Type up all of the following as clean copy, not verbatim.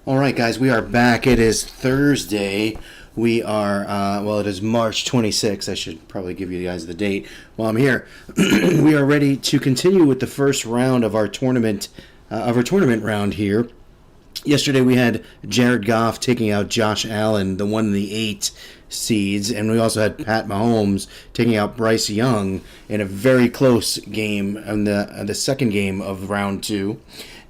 All right, guys, we are back. It is Thursday. We are, it is March 26th. I should probably give you guys the date while I'm here. We are ready to continue with the first round of our tournament round here. Yesterday we had Jared Goff taking out Josh Allen, the 1 and the 8 seeds, and we also had Pat Mahomes taking out Bryce Young in a very close game in the second game of round 2.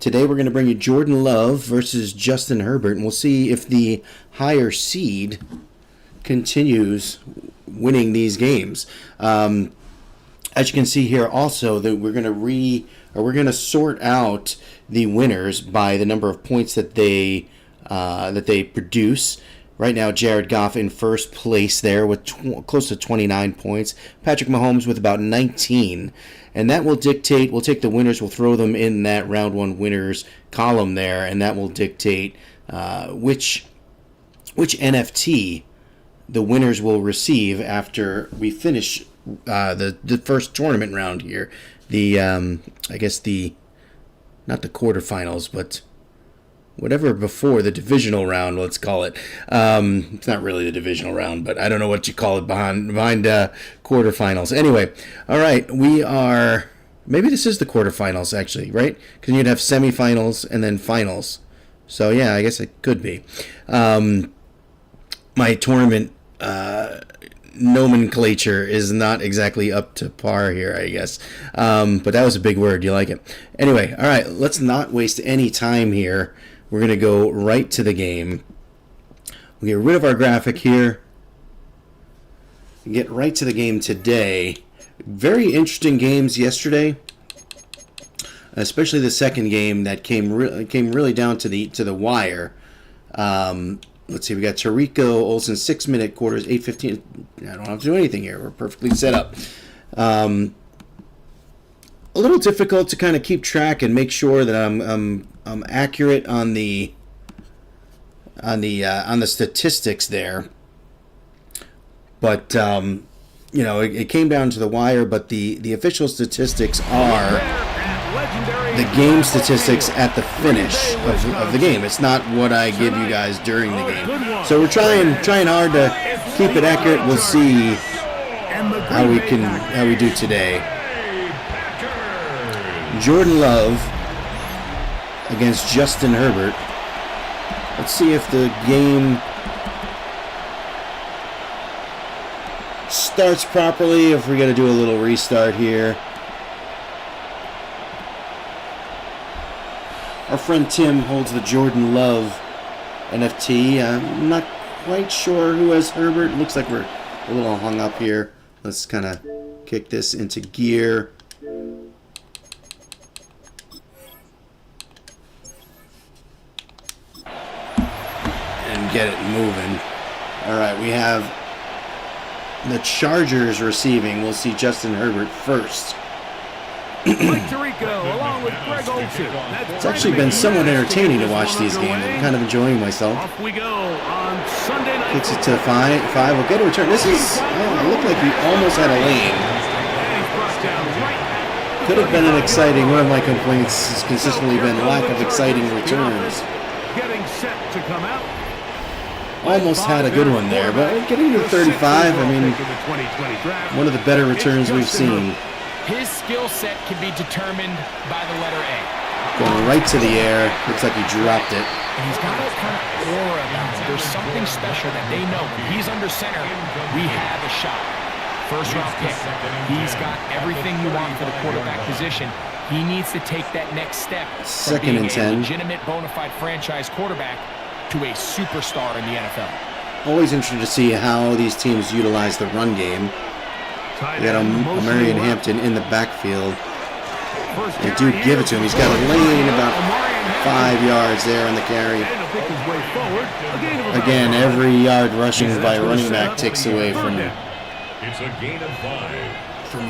Today we're going to bring you Jordan Love versus Justin Herbert, and we'll see if the higher seed continues winning these games. As you can see here, also that we're going to sort out the winners by the number of points that they produce. Right now, Jared Goff in first place there with close to 29 points. Patrick Mahomes with about 19. And that will dictate, we'll take the winners, we'll throw them in that round 1 winners column there, and that will dictate which NFT the winners will receive after we finish the first tournament round here. Not the quarterfinals, but whatever before the divisional round, let's call it. It's not really the divisional round, but I don't know what you call it behind quarterfinals. Anyway, all right, maybe this is the quarterfinals, actually, right? Because you'd have semifinals and then finals. So, yeah, I guess it could be. My tournament nomenclature is not exactly up to par here, I guess. But that was a big word. You like it? Anyway, all right, let's not waste any time here. We're going to go right to the game. We'll get rid of our graphic here. And get right to the game today. Very interesting games yesterday. Especially the second game that came really down to the wire. Let's see, we got Tarico Olsen 6-minute quarters, 8:15. I don't have to do anything here. We're perfectly set up. A little difficult to kind of keep track and make sure that I'm accurate on the statistics there. But it came down to the wire. But the official statistics are the game statistics at the finish of the game. It's not what I give you guys during the game. So we're trying hard to keep it accurate. We'll see how we do today. Jordan Love against Justin Herbert. Let's see if the game starts properly, if we're going to do a little restart here. Our friend Tim holds the Jordan Love NFT. I'm not quite sure who has Herbert. Looks like we're a little hung up here. Let's kind of kick this into gear. And get it moving. All right, we have the Chargers receiving. We'll see Justin Herbert first. It's actually been somewhat entertaining to watch these games. I'm kind of enjoying myself. Kicks it to 5. We'll get a return. This is, it looked like he almost had a lane. Could have been an exciting, one of my complaints has consistently been lack of exciting returns. Almost had a good one there, but getting to 35, I mean, one of the better returns we've seen. His skill set can be determined by the letter A. Going right to the air. Looks like he dropped it. And he's got a kind of aura about him. There's something special that they know. When he's under center, we have a shot. First round pick. He's got everything you want for the quarterback position. He needs to take that next step from Second being and 10. a legitimate bona fide franchise quarterback to a superstar in the NFL. Always interesting to see how these teams utilize the run game. You got Marion Hampton in the backfield. They do give it to him. He's got a lane about 5 yards there on the carry. Again, every yard rushing by a running back takes away from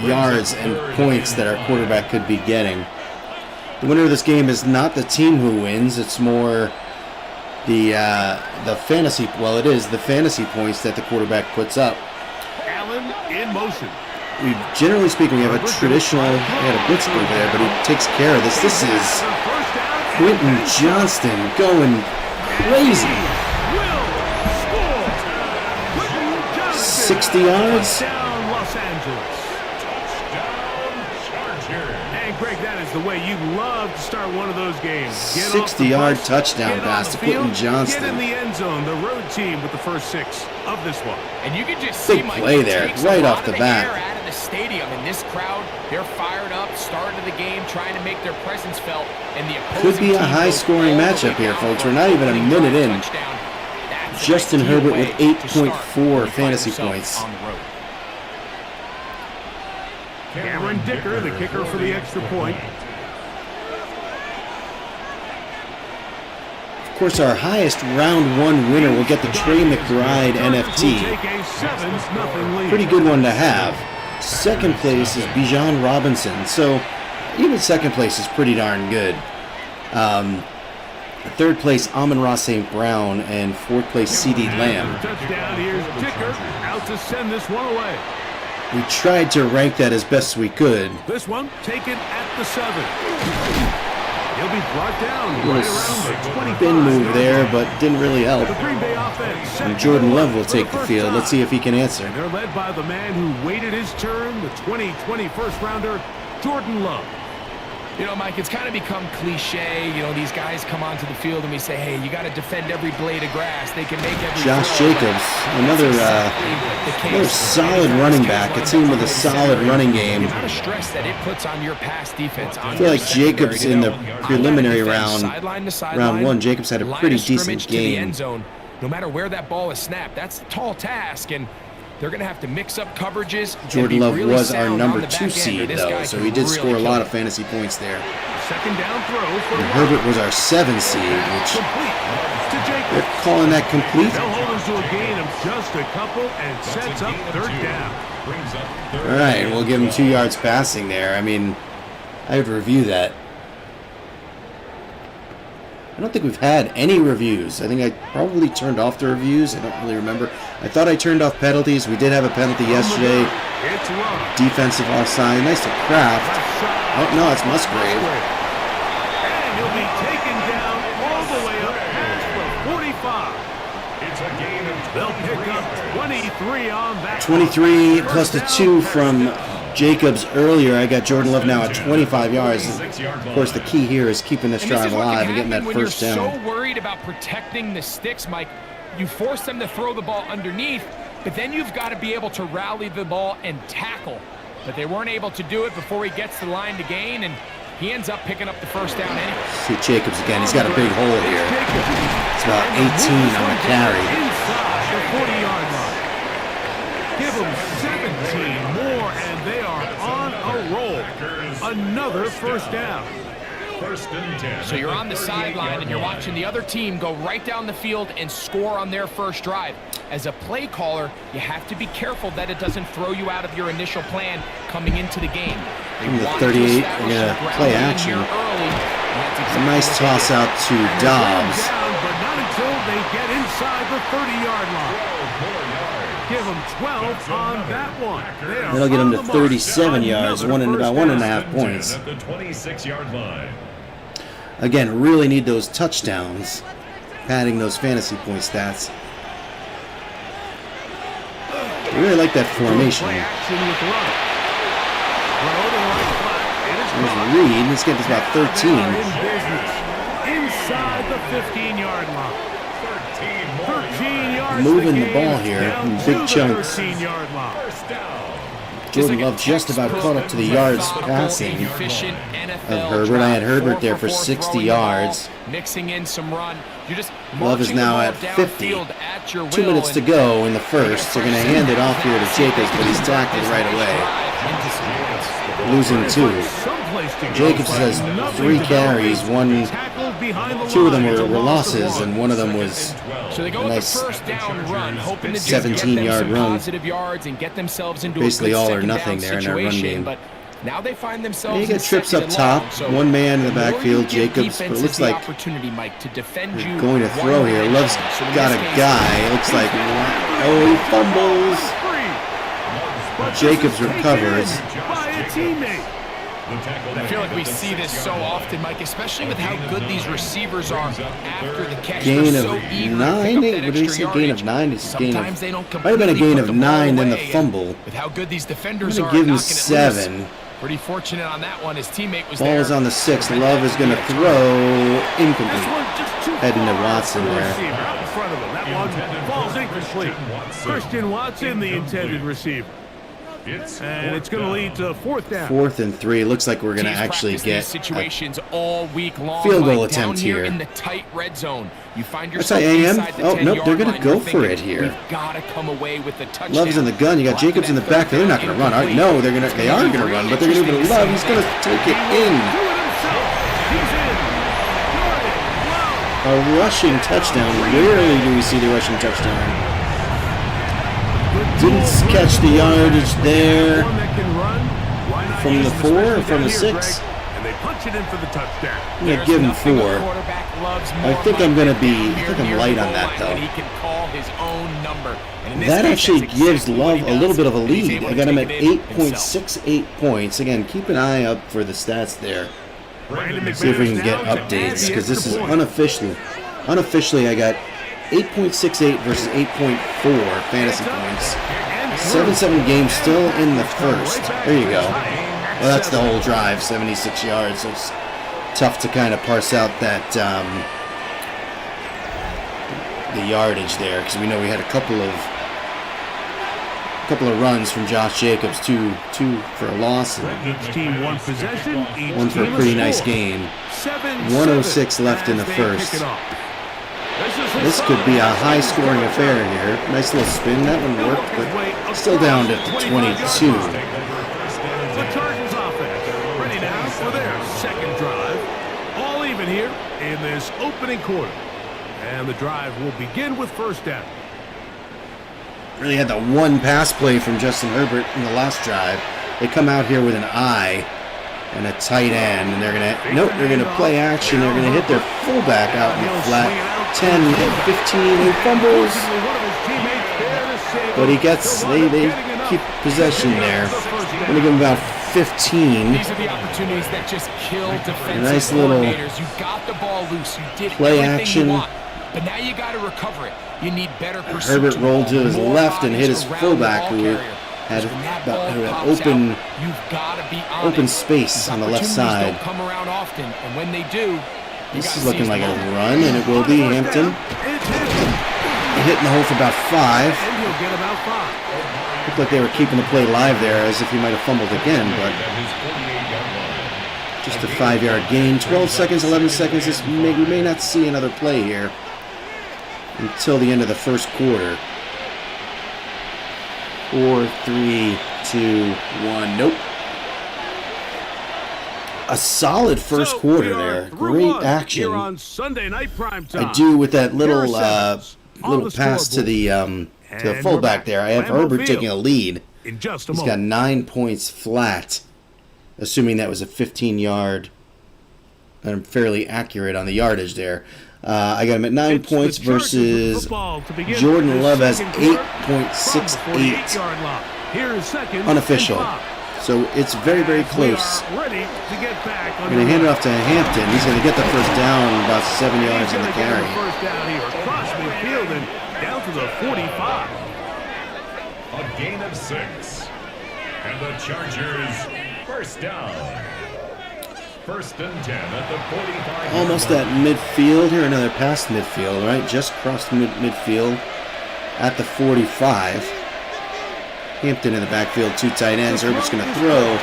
yards and points that our quarterback could be getting. The winner of this game is not the team who wins. It's more the fantasy. Well, it is the fantasy points that the quarterback puts up. In motion. Generally speaking, we have a traditional, we had a blitz over there, but he takes care of this. This is Quentin Johnston going crazy. Will score. 60 yards. Touchdown, Los Angeles. And Greg, that is the way you love to start one of those games. 60-yard touchdown pass to Quentin Get in Johnston. the end zone. The road team with the first 6 of this one. And you can just Big see Mike, play it there, takes right a off lot the of bat. air out of the stadium, and this crowd, they're fired up, starting the game, trying to make their presence felt. And the Could be a high-scoring matchup here, folks. We're not even a minute in. Justin Herbert with 8.4 fantasy points. Cameron Dicker, the kicker for the extra point. Of course, our highest round 1 winner will get the Trey McBride NFT. Take a 7-0 lead. Pretty good one to have. Second place is Bijan Robinson, so even second place is pretty darn good. Third place, Amon-Ra St. Brown, and fourth place, C.D. Lamb. Touchdown, here's Dicker out to send this one away. We tried to rank that as best we could. This one taken at the 7. He'll be brought down Little right around the 25. spin move there, but didn't really help. The Green Bay offense. And Jordan Love will take the field. Let's see if he can answer. And they're led by the man who waited his turn, the 2020 first-rounder, Jordan Love. You know, Mike, it's kind of become cliche. You know, these guys come onto the field and we say, hey, you got to defend every blade of grass. They can make every Josh throw. Jacobs, another solid running back, a team with a solid running game. The amount of stress that it puts on your pass defense. I feel like Jacobs in the preliminary round 1, Jacobs had a pretty decent game. No matter where that ball is snapped, that's a tall task, and they're going to have to mix up coverages. Jordan Love was our number 2 seed, though, so he did score a lot of fantasy points there. Second down throw for And Herbert was our 7 seed, which they're calling that complete. They'll hold him to a gain of just a couple and sets up third down. All right, we'll give him 2 yards passing there. I mean, I would review that. I don't think we've had any reviews. I think I probably turned off the reviews. I don't really remember. I thought I turned off penalties. We did have a penalty yesterday. It's wrong. Defensive offside. Nice to Kraft. Oh, no, it's Musgrave. And he'll be taken down all the way up past the 45. It's a gain of they'll pick up 23 on that. 23 plus the 2 from Jacobs earlier. I got Jordan Love now at 25 yards. Of course, the key here is keeping this drive alive and getting that first down. When you're so worried about protecting the sticks, Mike, you force them to throw the ball underneath, but then you've got to be able to rally the ball and tackle. But they weren't able to do it before he gets the line to gain, and he ends up picking up the first down anyway. See Jacobs again. He's got a big hole here. It's about 18 on the carry. Inside the 40-yard line. Give them 17 more, and they are on a roll. Another first down. So you're on the sideline and you're watching the other team go right down the field and score on their first drive. As a play caller, you have to be careful that it doesn't throw you out of your initial plan coming into the game. From the 38, we're going to play action. It's a nice toss out to Dobbs. Down, but not until they get inside the 30-yard line. Give them 12 on that one. That'll get him to 37 yards, about 1.5 points. At the 26-yard line. Again, really need those touchdowns, padding those fantasy point stats. I really like that formation. There's Reed. Let's get this about 13. Inside the 15-yard line. 13 yards. Moving the ball here in big chunks. 13-yard line. Jordan Love just about caught up to the yards passing of Herbert. I had Herbert there for 60 yards. Mixing in some run. Love is now at 50. 2 minutes to go in the first. They're going to hand it off here to Jacobs, but he's tackled right away. Losing 2. Jacobs has 3 carries. 2 of them were losses, and one of them was a nice 17-yard run. Basically all or nothing there in our run game. Now they find themselves you get trips up top, one man in the backfield, Jacobs, but it looks like we're going to throw here. Love's got a guy. It looks like, oh, he fumbles. Jacobs recovers. I feel like we see this so often, Mike, especially with how good these receivers are after the catch. Gain They're of so eager to 9? pick up that What did he extra say? Gain of yardage. 9? It's a gain of... Sometimes they don't Might have been a completely gain put of the ball 9, then the away, and fumble. with how good these defenders I'm are, going to give him knocking it loose. 7. Pretty fortunate on that one. His teammate was Ball there. is on the 6. Love is going to throw incomplete. Heading to Watson there. Out in front of him. That one falls incomplete. Christian Watson, the intended receiver. And it's going to lead to 4th down. 4th and 3. Looks like we're going to Teams actually practice get these situations all week long. field goal Like attempt down here here. in the tight red zone. You find That's yourself how AM. inside the Oh, nope, they're 10-yard going to line. go You're for thinking, it here. We've got to come away with the touchdown. Love's in the gun. You got Blocking Jacobs in the that back. They're not going to run. All right, no, they are going to run, but they're going to give it to Love. He's going to take it in. He's in. A rushing touchdown. Rarely do we see the rushing touchdown. Didn't catch the yardage there. One that can run. Why not From use the him, 4 or especially from down the here, 6? Greg, and they punch it in for the touchdown. I'm going to give him 4. I think I'm going to be, I think I'm light on that, though. He can call his own number. And in this That case, actually that's gives exactly what Love he a little does. bit of a He's lead. able I to got him take at it in himself. 8.68 points. Again, keep an eye up for the stats there. Brandon See if we can McManus get now to add updates, the because this is extra point. unofficially I got 8.68 versus 8.4 fantasy points. 7-7 game still in the first. There you go. Well, that's the whole drive, 76 yards. So it's tough to kind of parse out that the yardage there, because we know we had a couple of runs from Josh Jacobs, two for a loss, and Each team one possession. Each one for a team pretty score. nice gain. 7-7 106 left in the as they first. kick it off. This could be a high-scoring affair here. Nice little spin. That one worked, but still down to 22. The Chargers offense ready now for their second drive. All even here in this opening quarter. And the drive will begin with first down. Really had the one pass play from Justin Herbert in the last drive. They come out here with an I and a tight end, and they're gonna play action. They're gonna hit their fullback out in the flat. 10 and 15, he fumbles, but they keep possession there. Gonna give him about 15. These are the opportunities that just kill defensive Nice little coordinators. You got the ball loose. You did play everything action. you want, but now you got to recover it. You need better pursuit. Herbert rolled to his More left and hit his bodies around fullback, the who ball carrier. had When that about ball who had pops open out, you've got to be on open it. space These on the left opportunities side. don't come around often, and when they do, you This gotta is looking seize like the a moment. run, and it will be Hampton. Hitting the hole for about 5. And he'll get about 5. Looked like they were keeping the play live there, as if he might have fumbled again, but just a 5-yard gain. 12 seconds, 11 seconds. We may not see another play here until the end of the first quarter. 4, 3, 2, 1. Nope. A solid first So quarter we are there. through Great one action. Here on Sunday night prime time. I do with that little Here are sevens on little the pass to the And fullback we're there. I have back. Lambeau Herbert Field. taking a lead. In just a He's got moment. 9 points flat, assuming that was a 15-yard. I'm fairly accurate on the yardage there. I got him at 9 It's the points Chargers with the versus football to begin Jordan this Love has second quarter from the 8.68 48-yard line. Here is second and unofficial. 5. So it's very, very As we close. are ready to get back I'm going to hand it off to Hampton. He's going to get the first down, about 7 yards in the carry. First down here across midfield and down to the 45. A gain of 6. And the Chargers first down. First and 10 at the 45. Almost at midfield here, another past midfield, right? Just crossed midfield at the 45. Hampton in the backfield, 2 tight ends. Herbert's going to throw,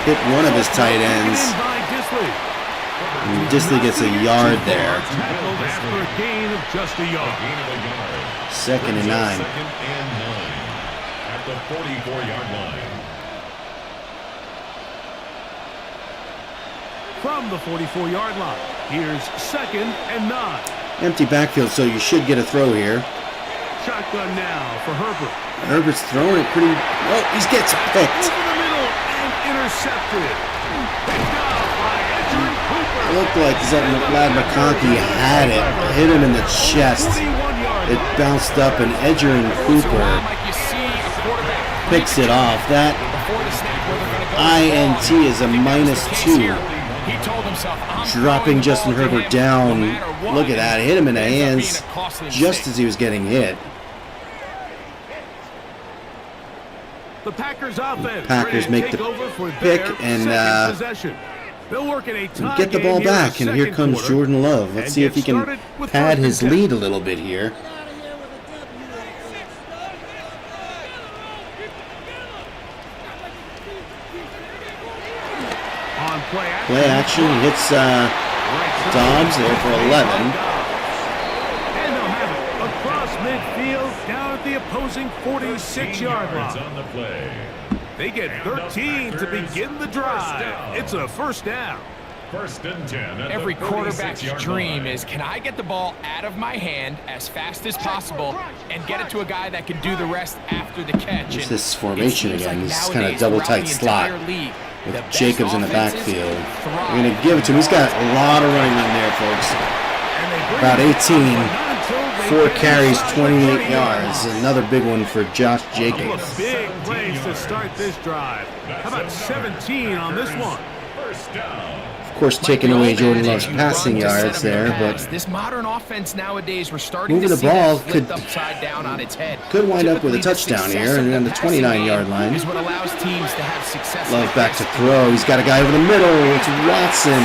hit one of his tight ends. And Disley gets a yard there. Tackled after a gain of just a yard. Second and 9. Second and 9 at the 44-yard line. From the 44-yard line, here's second and 9. Empty backfield, so you should get a throw here. Shotgun now for Herbert. Herbert's throwing it pretty... Oh, he gets picked. Over the middle and intercepted. Picked off by Edgerrin Cooper. It looked like Lad McConkey had it. Hit him in the chest. 41-yard It bounced up, and Edgerrin Cooper Like you see a quarterback picks it off. That before the snap where they're going to go INT is a -2. He told himself, Dropping Justin Herbert down. Look at that. Hit him in the hands just as he was getting hit. The Packers offense. Packers make the pick and get the ball back. And here comes Jordan Love. Let's see if he can pad his lead a little bit here. Play action. He hits Dobbs there for 11. And they'll have it across midfield down at the opposing 46-yard line. On the play. They get 13 to begin the drive. It's a first down. First and 10. At Every the quarterback's 46-yard dream line. is, can I get the ball out of my hand as fast as possible and get it to a guy that can do the rest after the catch? It's And this formation it seems again. like This kind of nowadays, double throughout tight the slot entire league, with the best Jacobs in the offenses backfield. thrive. We're going to give it to him. He's got a lot of running room there, folks. About 18. 4 carries, 28 yards. Another big one for Josh Jacobs. Big plays to start this drive. How about 17 on this one? First down. Of course, taking away Jordan Love's passing yards there, but this modern offense nowadays, we're starting moving to the see ball that flipped could- upside down on its head. could wind up with a Typically, the touchdown success here of and on the passing 29-yard game line. is what allows teams to have success. Love like back to this. throw. He's got a guy over the middle. It's Watson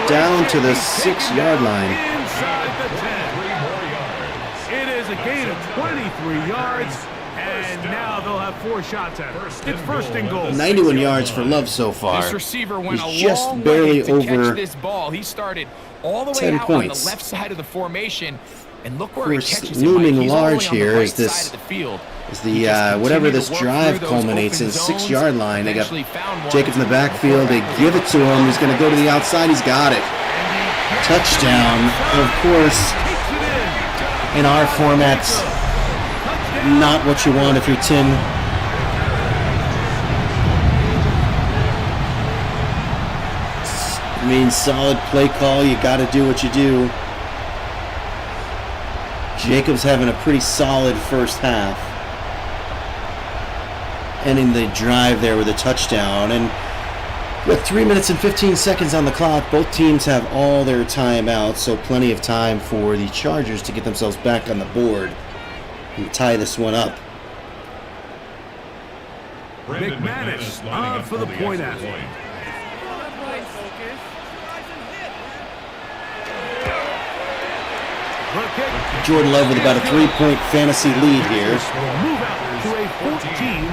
down to the 6-yard line. Inside the 10. It is a gain of 23 yards, and now they'll have 4 shots at it. It's first and goal. 91 yards for Love so far. This receiver went He's a just long barely way to over catch this ball. He started all the way 10 out points. on the left side of the formation, and look where Of he course, catches it. looming Mike. He's all the way large on the here right is this- side of the field. Is He the just whatever continued this to work drive through those culminates in open 6-yard zones, line. They got eventually found one Jacobs in the to backfield. They give it to him. He's going to go to the outside. He's got it. Touchdown. Of course, in our formats, not what you want if you're Tim. I mean, solid play call. You got to do what you do. Jacobs having a pretty solid first half. Ending the drive there with a touchdown. And with 3 minutes and 15 seconds on the clock, both teams have all their timeouts, so plenty of time for the Chargers to get themselves back on the board and tie this one up. McManus on for the point after. Jordan Love with about a 3-point fantasy lead here. Move out to a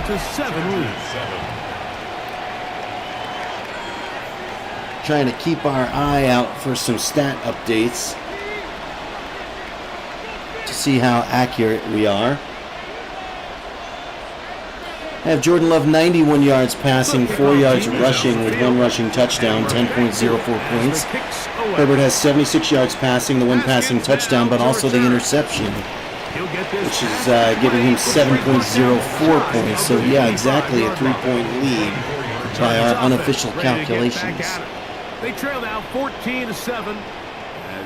14-7 lead. Trying to keep our eye out for some stat updates to see how accurate we are. I have Jordan Love 91 yards passing, 4 yards rushing with 1 rushing touchdown, 10.04 points. Herbert has 76 yards passing, the 1 passing touchdown, but also the interception, which is giving him 7.04 points. So yeah, exactly a 3-point lead by our unofficial calculations. They trail now 14-7.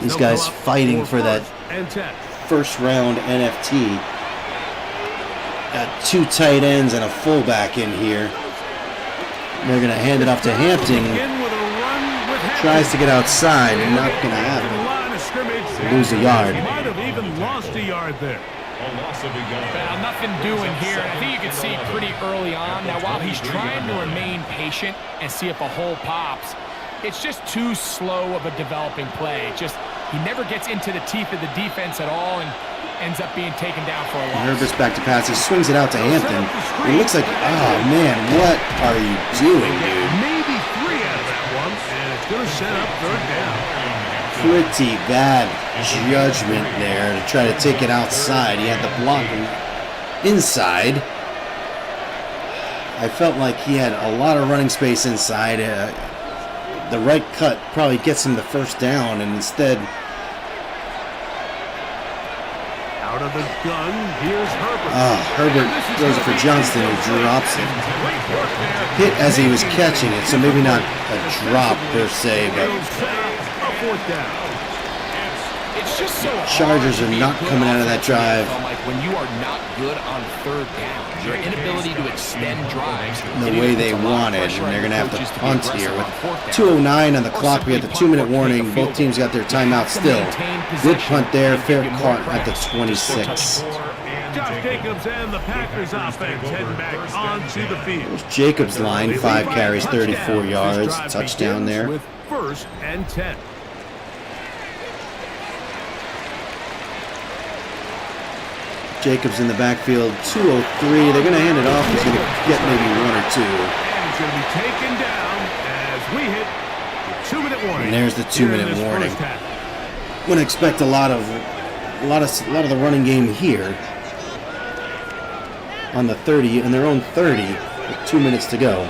These guys fighting for that first round NFT. Got 2 tight ends and a fullback in here. They're going to hand it off to Hampton. Tries to get outside, and not going to happen. Lose a yard. Might have even lost a yard there. Well, nothing doing here. I think you can see pretty early on. Now, while he's trying to remain patient and see if a hole pops, it's just too slow of a developing play. He never gets into the teeth of the defense at all and ends up being taken down for a loss. Herbert's back to pass. He swings it out to Hampton. It looks like, oh man, what are you doing, dude? Maybe 3 out of that one, and it's going to set up 3rd down. Pretty bad judgment there to try to take it outside. He had the block inside. I felt like he had a lot of running space inside. The right cut probably gets him the first down, and instead, Out of the gun, here's Herbert. Herbert throws it for Johnston, who drops it. Hit as he was catching it, so maybe not a drop per se, but A 4th down. It's just so Chargers are not coming out of that drive when you are not good on third down. Your inability to extend drives. The way they wanted, and they're going to have to punt here with 2:09 on the clock. We have the 2-minute warning. Both teams got their timeout still. Good punt there, fair caught at the 26. Josh Jacobs and the Packers offense heading back onto the field. Jacobs' line, 5 carries, 34 yards, touchdown there. With 1st and 10. Jacobs in the backfield, 2:03. They're going to hand it off. He's going to get maybe 1 or 2. And he's going to be taken down as we hit the 2-minute warning. And there's the 2-minute warning. Wouldn't expect a lot of the running game here. On the 30, in their own 30, with 2 minutes to go.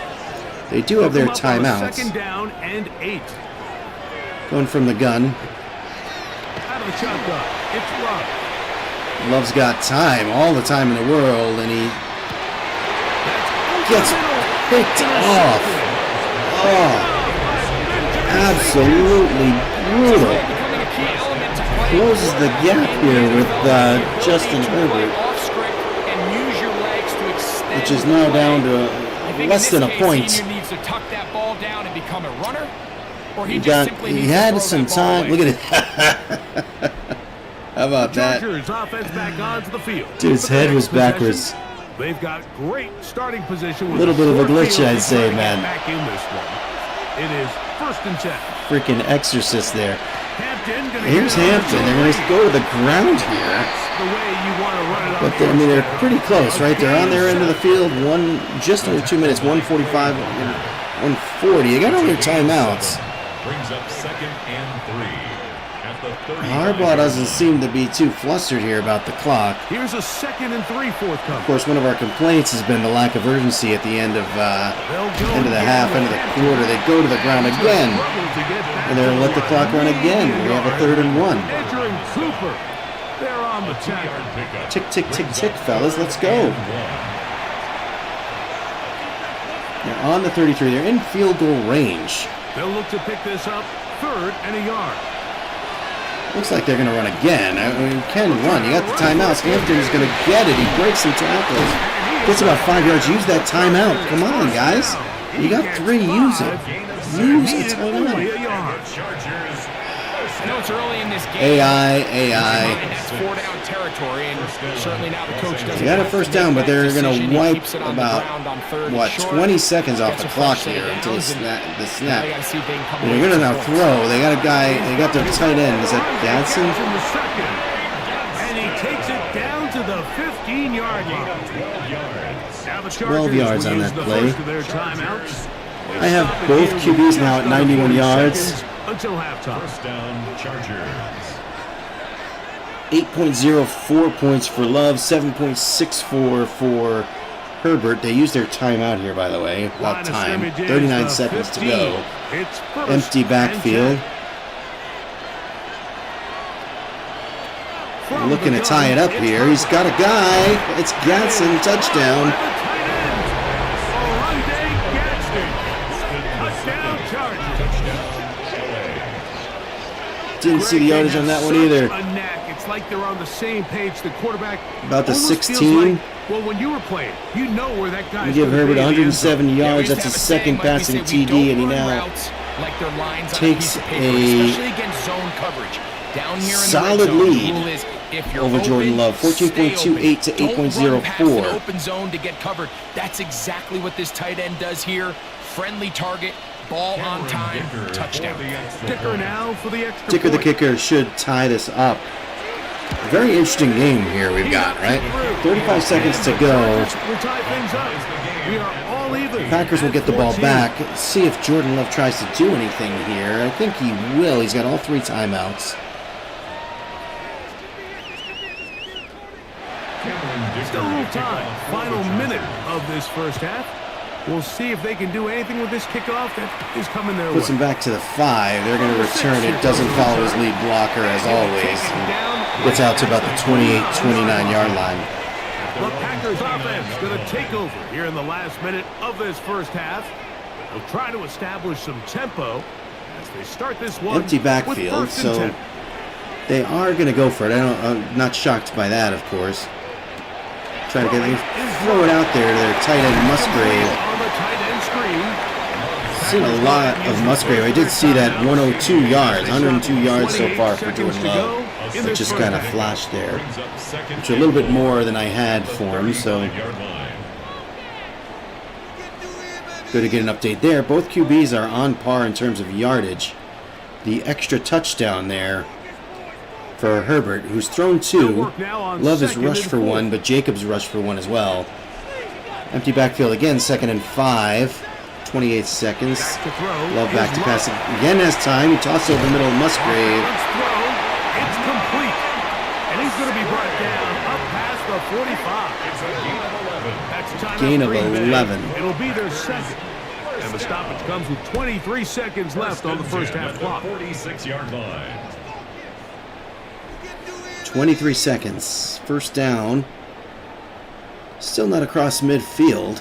They do have their timeouts. 2nd down and 8. Going from the gun. Out of the shotgun, it's Love. Love's got time, all the time in the world, and he gets picked off. Oh, absolutely brutal. Closes the gap here with Justin Herbert, which is now down to less than a point. He had some time. Look at it. How about that? Dude's head was backwards. They've got great starting position. A little bit of a glitch, I'd say, man. Back in this one. It is 1st and 10. Freaking exorcist there. Here's Hampton. They're going to go to the ground here. But I mean, they're pretty close, right? They're on their end of the field. Just over 2 minutes, 1:45 and 1:40. They got all their timeouts. Brings up 2nd and 3. Harbaugh doesn't seem to be too flustered here about the clock. Here's a 2nd and 3 forthcoming. Of course, one of our complaints has been the lack of urgency at the end of the half, end of the quarter. They go to the ground again, and they'll let the clock run again. We have a 3rd and 1. Entering Cooper. They're on the tackle. Tick, tick, tick, tick, fellas. Let's go. They're on the 33. They're in field goal range. They'll look to pick this up 3rd and a yard. Looks like they're going to run again. I mean, you can run. You got the timeouts. Hampton's going to get it. He breaks some tackles. Gets about 5 yards. Use that timeout. Come on, guys. You got 3. Use it. Use the timeout. I know it's early in this game. AI. That's 4-down territory, and certainly now the coach doesn't. They got a 1st down, but they're going to wipe about, 20 seconds off the clock here until the snap. They're going to now throw. They got a guy. They got their tight end. Is that Gadsden? And he takes it down to the 15-yard line. 12 yards on that play. I have both QBs now at 91 yards. Until halftime. 1st down, Chargers. 8.04 points for Love, 7.64 for Herbert. They used their timeout here, by the way. About time. 39 seconds to go. Empty backfield. Looking to tie it up here. He's got a guy. It's Gadsden. Touchdown. Didn't see the yardage on that one either. It's like they're on the same page. The quarterback about the 16. Well, when you were playing, you know where that guy. We give Herbert 170 yards. That's his 2nd passing TD, and he now takes a solid lead over Jordan Love. 14.28 to 8.04. Open zone to get covered. That's exactly what this tight end does here. Friendly target. Ball on time, touchdown. Dicker now for the extra Dicker the kicker should tie this up. Very interesting game here we've got, right? 35 seconds to go. Packers will get the ball back. See if Jordan Love tries to do anything here. I think he will. He's got all 3 timeouts. Still a little time. Final minute of this 1st half. We'll see if they can do anything with this kickoff that is coming their way. Puts him back to the 5. They're going to return it. Doesn't follow his lead blocker as always. Gets out to about the 28, 29-yard line. The Packers offense going to take over here in the last minute of this 1st half. They'll try to establish some tempo as they start this one. Empty backfield, so they are going to go for it. I'm not shocked by that, of course. Trying to throw it out there to their tight end Musgrave. On the tight end screen. Seen a lot of Musgrave. I did see that 102 yards, 102 yards so far for Jordan Love. It just kind of flashed there, which is a little bit more than I had for him. So good to get an update there. Both QBs are on par in terms of yardage. The extra touchdown there for Herbert, who's thrown 2. Love has rushed for 1, but Jacobs rushed for 1 as well. Empty backfield again, 2nd and 5. 28 seconds. Love back to pass again has time. He tosses over the middle of Musgrave. It's complete. And he's going to be brought down up past the 45. It's a gain of 11. That's time Gain out of Green Bay. 11. It'll be their second. And the stoppage comes with 23 seconds left on the first half clock. 46-yard line. 23 seconds. First down. Still not across midfield.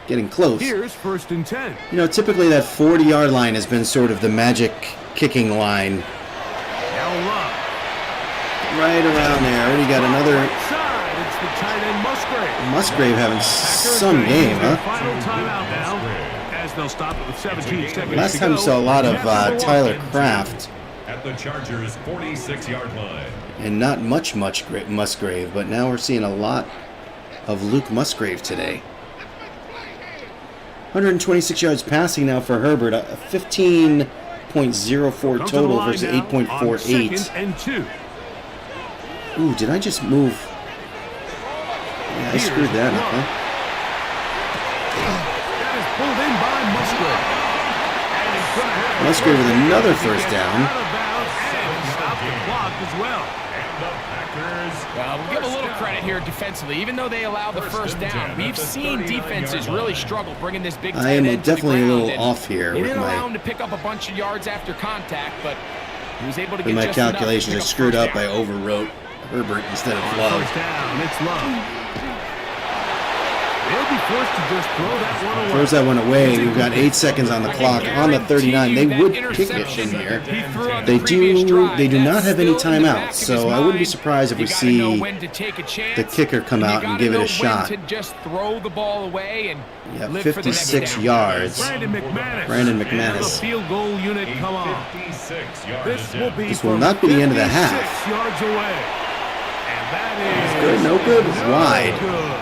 Getting close. Here's 1st and 10. You know, typically that 40-yard line has been sort of the magic kicking line. Now Love. Right around there. Already got another. Side. It's the tight end Musgrave. Musgrave having some game, huh? Final timeout now. As they'll stop it with 17 seconds Last to time go. we saw a lot of Jeff Tyler Watkins. Kraft At the Chargers' 46-yard line. and not much Musgrave, but now we're seeing a lot of Luke Musgrave today. 126 yards passing now for Herbert, a 15.04 total versus 8.48. 2nd and 2. Ooh, did I just move? Yeah, I screwed that up, huh? That is pulled in by Musgrave. And he's gonna have Musgrave with another first down. out of bounds and stop the clock as well. And the Packers. Well, we'll give a little credit here defensively. Even though they allowed the first down, we've seen defenses really struggle bringing this big I tight am end to the definitely a ground, little and off here They with didn't allow my him to pick up a bunch of yards after contact, but he was able to with get my just enough to calculations. I pick up screwed first up. I down. overwrote Herbert instead of On Love. first down, it's Love. They'll be forced to just throw that one away. Throws that one away. We've got 8 seconds on the clock. On the 39, they would kick it in here. They do not have any timeouts, so I wouldn't be surprised if we see the kicker come out and give it a shot. To just throw the ball away and Yeah, live for the next 56 down. yards. Brandon McManus. Brandon And McManus. the field goal unit come on. 56 yards. This will be This will from not be the end of the 56 half. yards away. And that is Good, no good, wide. good.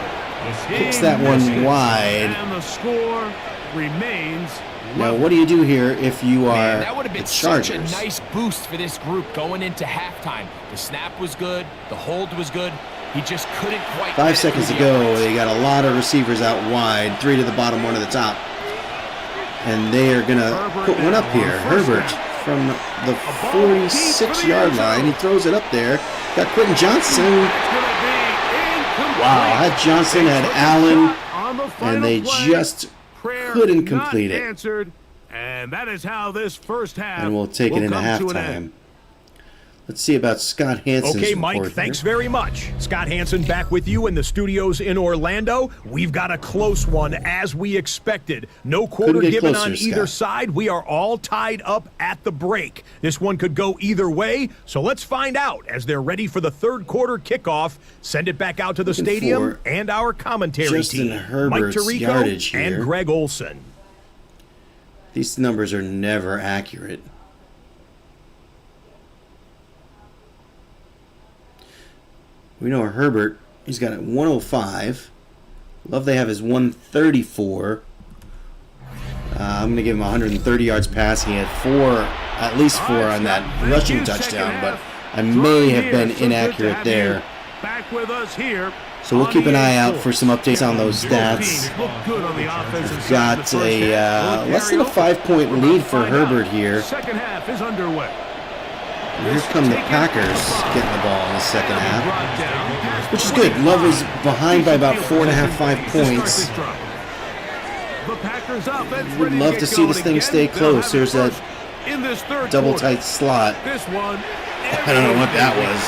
Kicks that one wide. And the score remains Now, what do you do here if you are Man, that would have the been such a Chargers? nice boost for this group going into halftime. The snap was good. The hold was good. He just couldn't quite. 5 seconds to go. They got a lot of receivers out wide. 3 to the bottom, 1 to the top. And they are going to put one up here. Herbert from the 46-yard line. He throws it up there. Got Quentin Johnson. Wow, had Johnson, had Allen, and they just couldn't complete it. Answered, and that is how this first half And we'll take it into come to an halftime. end. Let's see about Scott Hansen's Okay, report Mike, here. thanks very much. Scott Hansen back with you in the studios in Orlando. We've got a close one, as we expected. No quarter Couldn't get given closer, on either Scott. side. We are all tied up at the break. This one could go either way, so let's find out as they're ready for the third quarter kickoff. Send it back out to the Looking stadium for and our commentary Justin team, Herbert's Mike Tirico yardage and here. Greg Olson. These numbers are never accurate. We know Herbert, he's got it 105. Love they have his 134. I'm going to give him 130 yards passing. He had at least four on that rushing touchdown, but I may have been inaccurate there. Back with us here. So we'll keep an eye out for some updates on those stats. Got a less than a 5-point lead for Herbert here. Second half is underway. Here come the Packers getting the ball in the second half, which is good. Love is behind by about 4.5, 5 points. Would love to see this thing stay close. There's that double tight slot. I don't know what that was.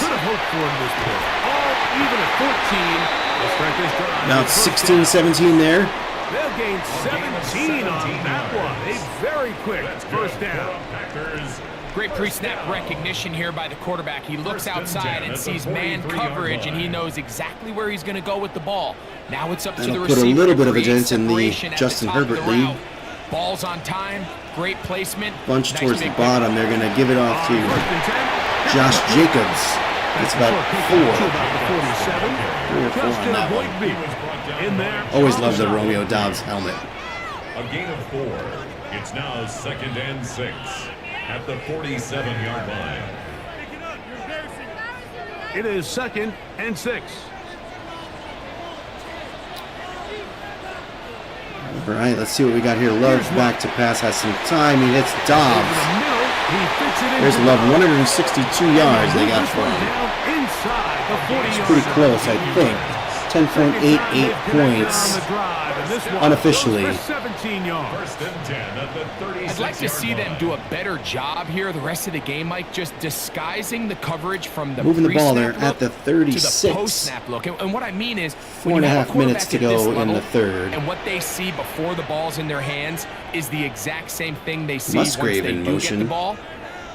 Now it's 16-17 there. They'll gain 17 on that one. A very quick first down. Great pre-snap recognition here by the quarterback. He looks outside and sees man coverage, and he knows exactly where he's going to go with the ball. Now it's up to the receiver. Put a little bit of a create dent in the separation at Justin top of Herbert the lead. route. Ball's on time, great placement. Bunch Nice towards the big bottom. They're going to give it off to Josh Jacobs. It's about 4. 3 or 4 on that one. Always loved the Romeo Doubs helmet. A gain of 4. It's now 2nd and 6 at the 47-yard line. It is 2nd and 6. All right, let's see what we got here. Love back to pass, has some time. He hits Dobbs. There's Love, 162 yards they got for him. It's pretty close, I think. 10.88 points unofficially. I'd like to see them do a better job here the rest of the game, Mike, just disguising the coverage from the moving the ball there pre-snap at the look 36. to the post-snap look. And what I mean is, 4.5 minutes to go in the third. And what they see before the ball's in their hands is the exact same thing they see Musgrave once they in do motion. get the ball.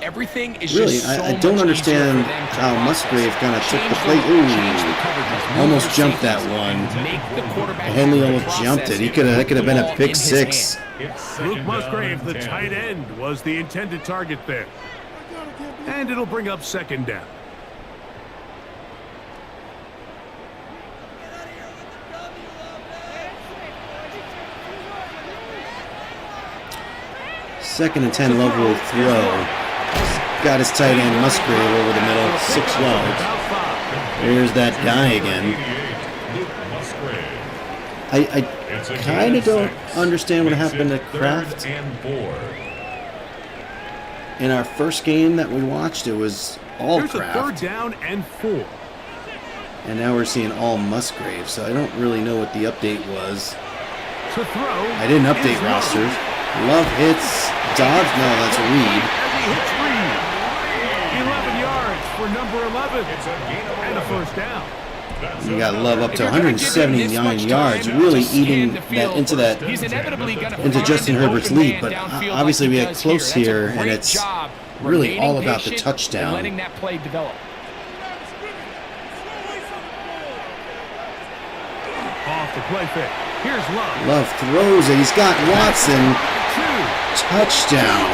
Everything is Really, just so I don't much understand easier for them to how process. Musgrave kind of took the Change play. change the coverages, move Almost your jumped that safeties, one. and make the quarterback Henley have to almost jumped process it. That could have been a ball pick in his 6. hand. Luke Musgrave, the tight end, was the intended target there. And it'll bring up 2nd down. Second and 10, Love will throw. Got his tight end Musgrave over the middle, 6 yards. There's that guy again. I kind of don't understand what happened to Kraft. In our first game that we watched, it was all Here's a 3rd Kraft. down and 4. And now we're seeing all Musgrave, so I don't really know what the update was. To throw. I didn't update rosters. Love hits Dobbs. No, that's Reed. As he hits Reed. 11 yards for number 11. And a 1st down. You got Love up to 179 yards, really eating that into Justin Herbert's lead. But obviously we had close here, and it's really all about the touchdown. Letting that play develop. Off the play fake. Here's Love. Love throws it. He's got Watson. Touchdown.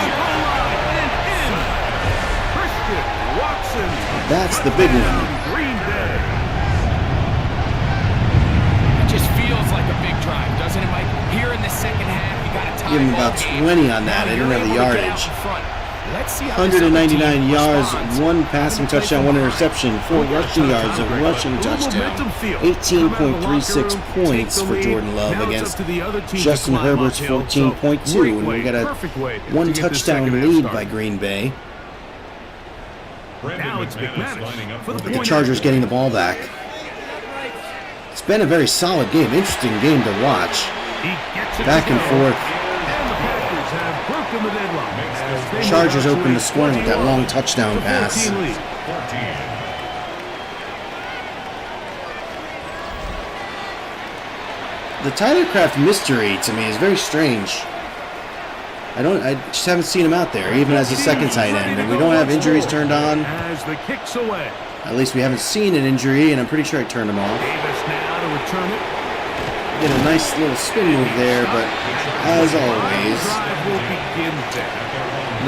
That's the big one. It just feels like a big drive, doesn't it, Mike? Here in the second half, you got to tie Give him about 20 on that. I didn't have the yardage. Let's see how 199 yards, 1 passing touchdown, 1 interception, 4 rushing yards, a rushing touchdown. 18.36 points for Jordan Love against Justin Herbert's 14.2. And we got a 1 touchdown lead by Green Bay. Now it's McManus for the The Chargers getting the ball back. It's been a very solid game, interesting game to watch. Back and forth. Chargers opened the scoring with that long touchdown pass. The Tyler Kraft mystery to me is very strange. I just haven't seen him out there, even as a second tight end. And we don't have injuries turned on. As the kicks away. At least we haven't seen an injury, and I'm pretty sure I turned him off. Davis now to return it. Did a nice little spin move there, but as always,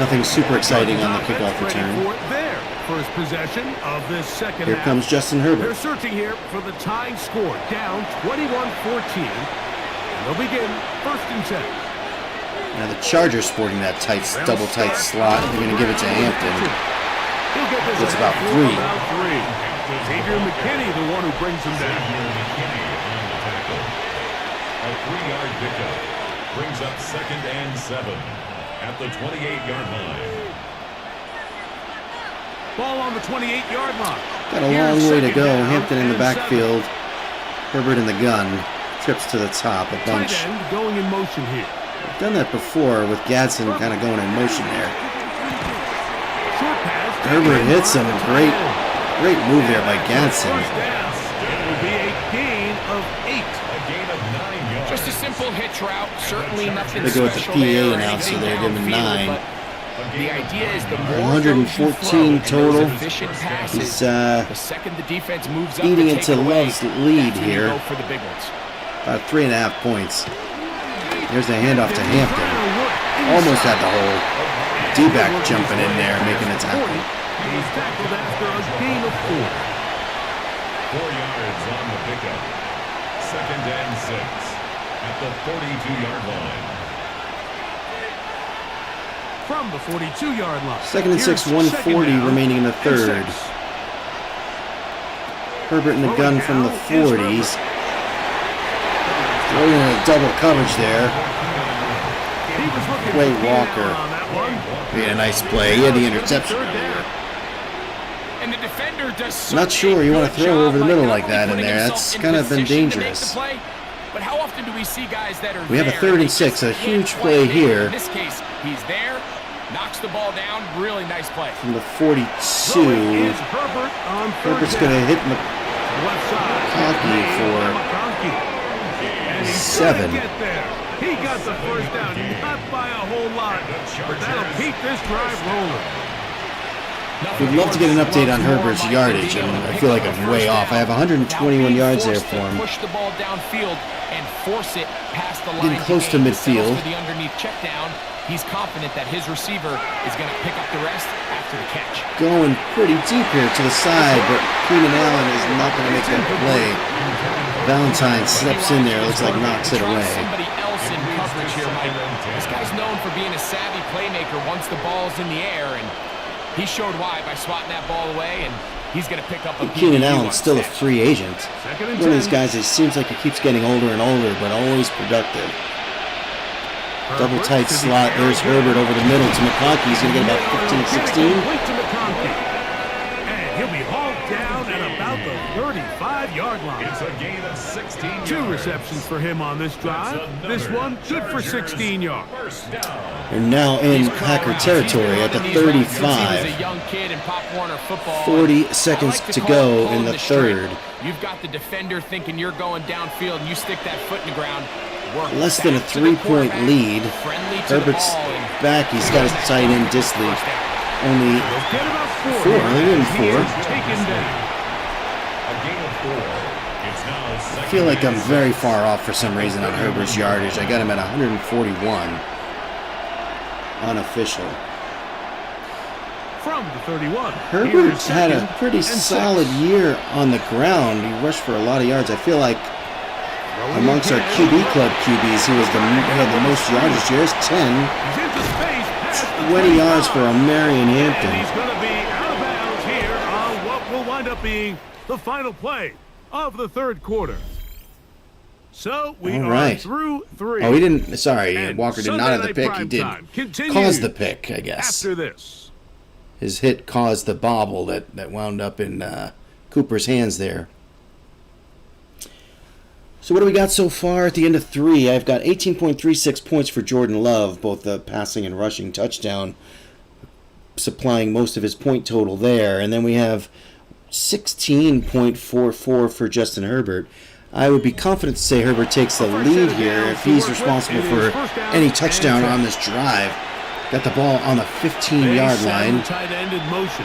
nothing super exciting on the kickoff return. Their first possession of this second Here half. comes Justin They're Herbert. searching here for the tying score, down 21-14. And they'll begin 1st and 10. Now the Chargers sporting that double tight slot. They're going to give it to Hampton. It's about 3. Xavier McKinney, the one who brings him down. A 3-yard pickup brings up 2nd and 7 at the 28-yard line. Ball on the 28-yard line. Got a long way to go. Hampton in the backfield. Herbert in the gun. Trips to the top a bunch. Tight end going in motion here. Done that before with Gadsden kind of going in motion there. Short pass. Herbert hits him. Great move there by Gadsden. First down. It will be a gain of 8. A gain of 9 yards. Just a simple hitch route. Certainly nothing They go with the special there PA or announcer anything there, give him downfield, 9. but The idea is the more 114 total. He's the second the defense moves up eating to into take away, Love's lead that's when you here. go for the big ones. About 3.5 points. There's a handoff to Hampton. Almost had the hole. D-back jumping in there, making a tackle. He's tackled after a gain of 4. 4 yards on the pickup. 2nd and 6 at the 42-yard line. From the 42-yard line. 2nd and 6, Here's 140 second down remaining in the and third. 6. Herbert in the gun from the Throwing now is 40s. Throwing in a double coverage there. He was looking Wade for Walker. on that one. He had a nice play. He had the interception Third earlier. down. And the defender does Not sure you want to throw over the middle like that in there. That's kind of been dangerous. But how often do we see guys that are We have a there 3rd and and 6, just a huge can't play quite make it? here. In this case, he's there, knocks the ball down, really nice play. From the Throwing 42. is Herbert on third Herbert's down. going to hit Left side. McConkey for McConkey. And he's 7. gonna get there. He got the first down, not by a whole lot, but that'll keep this drive rolling. We'd love to get an update on Herbert's yardage, and I feel like I'm way off. I have 121 yards there for him. Push the ball downfield and force it past the line. Getting close to midfield. The underneath check down. He's confident that his receiver is going to pick up the rest after the catch. Going pretty deep here to the side, but Keenan Allen is not going to make that play. Valentine steps in there, looks like knocks it away. Somebody else in coverage here, Mike. This guy's known for being a savvy playmaker once the ball's in the air, and he showed why by swatting that ball away, and he's going to pick up a Keenan PBU on Allen's still a snatch. free agent. Second and One of these 10. guys, it seems like he keeps getting older and older, but always productive. Double tight slot. There's Herbert over the middle to McConkey. He's going to get about 15, 16. Complete to McConkey. And he'll be hauled down at about the 35-yard line. It's a gain of 16 yards. 2 receptions for him on this drive. This one good for 16 yards. First down. They're now in Packer territory at the 35. 40 seconds to go in the third. You've got the defender thinking you're going downfield, and you stick that foot in the ground. Work Less than a back to the 3-point quarterback, lead. friendly to the Herbert's ball, and back. He's got his tight end Disley. first down. Only Get about 4. 4. Only in 4. He is taken down. A gain of 4. It's now I feel like I'm very far off for some reason on Herbert's yardage. I got him at 141. Unofficial. From the 31. Herbert Here's had a second pretty and 6. solid year on the ground. He rushed for a lot of yards. I feel like amongst our QB Club QBs, he had the most yards this year. It's 10. He's into space, past the 20 yards for 25. a Marion And he's Hampton. going to be out of bounds here on what will wind up being the final play of the third quarter. So we All are right. through 3. Oh, he didn't. Sorry, And Walker did Sunday not have the Night pick. He Prime did Time continues cause the pick, I guess. after this. His hit caused the bobble that wound up in Cooper's hands there. So what do we got so far at the end of 3? I've got 18.36 points for Jordan Love, both the passing and rushing touchdown, supplying most of his point total there. And then we have 16.44 for Justin Herbert. I would be confident to say Herbert takes the lead here if he's responsible for any touchdown on this drive. Got the ball on the 15-yard line. Tight end in motion.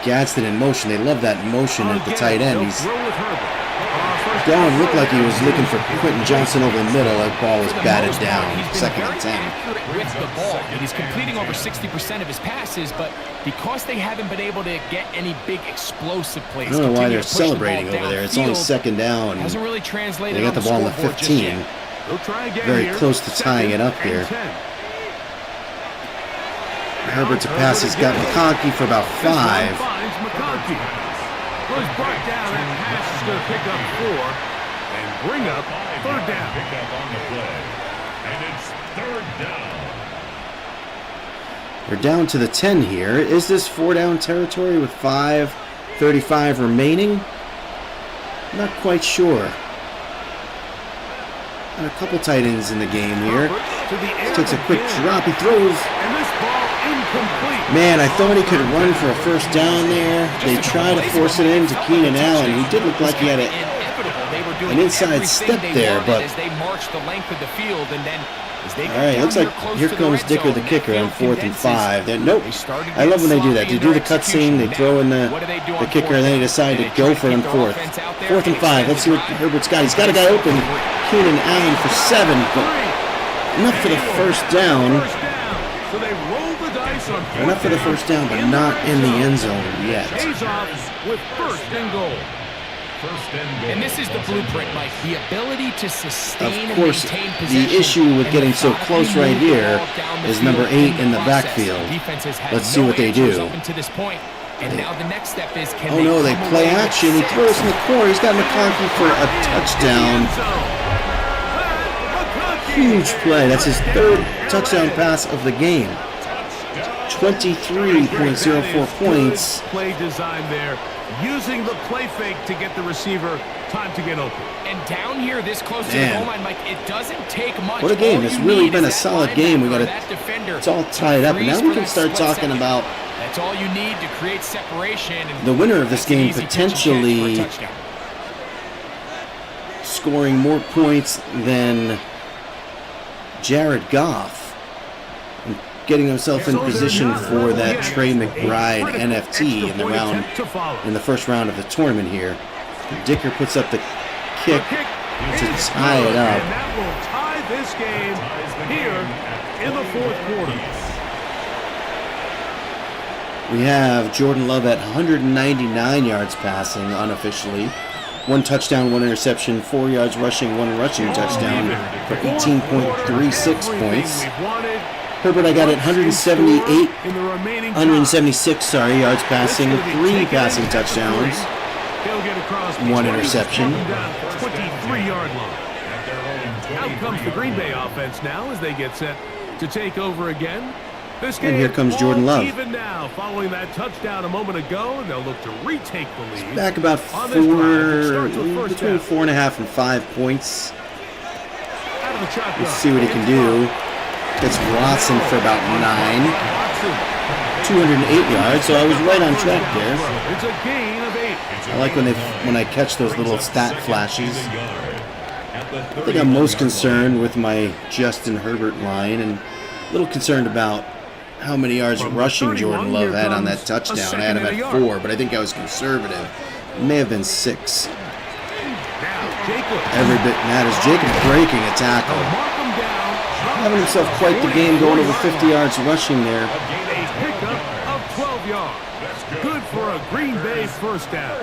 Gadsden in motion. They love that motion at the tight end. They'll He's throw with Herbert. going, looked like he was looking for Quentin Johnson over the middle. That ball was For the batted most part, down. he's been 2nd and very 10. accurate with the ball. And he's completing over 60% of his passes, but because they haven't been able to get any big explosive plays, I don't know why continue they're to push the ball celebrating over there. It's only downfield, 2nd down. hasn't really translated. They got the ball on the scoreboard just 15. yet. They'll try again Very here. close to tying it up 2nd here. and 10. Herbert to pass has got McConkey for about This one 5. finds McConkey. Was brought down and pass is going to pick up 4 and bring up third down. Pick up on the play. And it's third down. We're down to the 10 here. Is this 4-down territory with 5:35 remaining? Not quite sure. Got a couple tight ends in the game here. Herbert to the air Takes a quick again. drop. He throws. And this ball incomplete. Man, I thought he could run for a first down there. They tried to force it into Keenan Allen. He did look like he had Inevitable. They were doing an inside everything step they there, wanted but as they marched the length of the field, and then All right, looks like here comes Dicker the kicker on 4th and 5. Nope. I love when they do that. They do the cutscene, they throw in the kicker, and then they decide to go for it on 4th. 4th and 5. Let's see what Herbert's got. He's got a guy open. Keenan Allen for 7. But enough for the first down. So they roll the dice on Enough for the first down, but not in the end zone yet. Pays off with first and goal. And this is the blueprint, Mike. The ability to sustain Of course, and maintain possession. the issue with getting so close right here is number 8 in the backfield. Let's see what they do. And now the next step is, Oh no, they play action. He throws in the corner. He's got McCarthy for a touchdown. Huge play. That's his 3rd touchdown pass of the game. 23.04 points. Play design there. Using the play fake to get the receiver time to get open. And down here, this close to the goal line, Mike, it doesn't take much. What a game. It's really been a solid game. We got it. It's all tied up. And now we can start talking about that's all you need to create separation. And the winner of this game potentially scoring more points than Jared Goff. Getting himself in position for that Trey McBride NFT in the first round of the tournament here. Dicker puts up the kick to tie it up. And that will tie this game here in the 4th quarter. We have Jordan Love at 199 yards passing unofficially. 1 touchdown, 1 interception, 4 yards rushing, 1 rushing touchdown for 18.36 points. Herbert, I got it 176 yards passing, 3 passing touchdowns, 1 interception. 23-yard line. Out comes the Green Bay offense now as they get set to take over again. This game And here comes Jordan Love. Even now, following that touchdown a moment ago, and they'll look to retake the lead. Back about between 4.5 and 5 points. Let's see what he can do. Gets Watson for about 9. 208 yards, so I was right on track there. It's a gain of 8. I like when I catch those little stat flashes. I think I'm most concerned with my Justin Herbert line, and a little concerned about how many yards rushing Jordan Love had on that touchdown. I had him at 4, but I think I was conservative. It may have been 6. Every bit matters. Jacobs breaking a tackle. Having himself quite the game, going over 50 yards rushing there. A pickup of 12 yards. Good for a Green Bay first down.